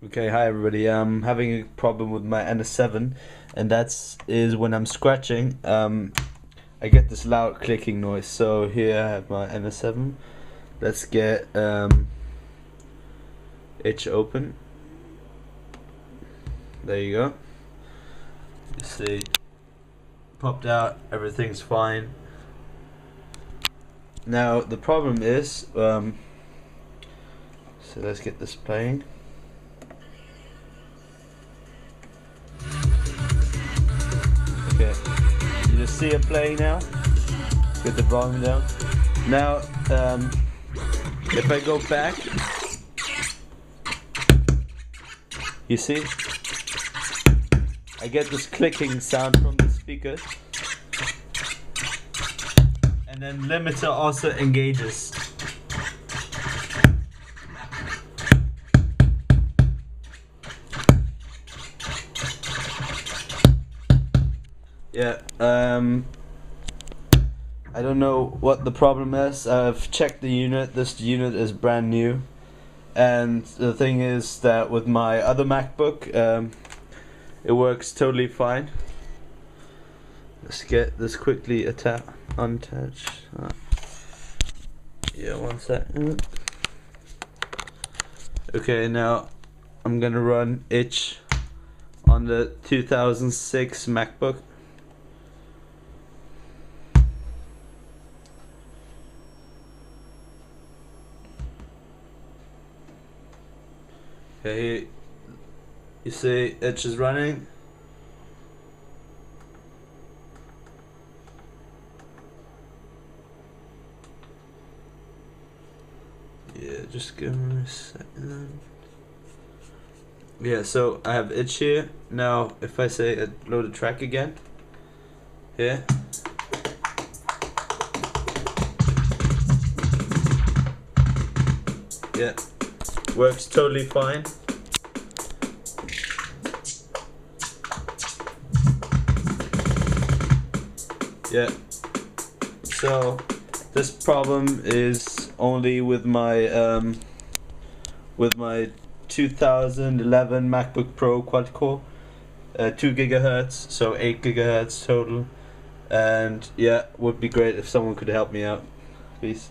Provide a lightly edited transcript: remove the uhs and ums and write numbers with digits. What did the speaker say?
Okay, hi everybody. I'm having a problem with my NS7, and is when I'm scratching, I get this loud clicking noise. So here I have my NS7. Let's get itch open. There you go. You see, popped out. Everything's fine. Now the problem is, so let's get this playing. Okay, you just see it playing now. Get the volume down. Now, if I go back, you see, I get this clicking sound from the speaker, and then limiter also engages. Yeah, I don't know what the problem is. I've checked the unit. This unit is brand new, and the thing is that with my other MacBook, it works totally fine. Let's get this quickly untouched. Yeah, 1 second. Okay, now I'm gonna run itch on the 2006 MacBook. Okay, you see itch is running. Yeah, just give me a second. Yeah, so I have itch here. Now if I say load a track again, here. Yeah, works totally fine. Yeah, so this problem is only with my 2011 MacBook Pro quad-core, 2 GHz, so 8 GHz total. And yeah, would be great if someone could help me out, please.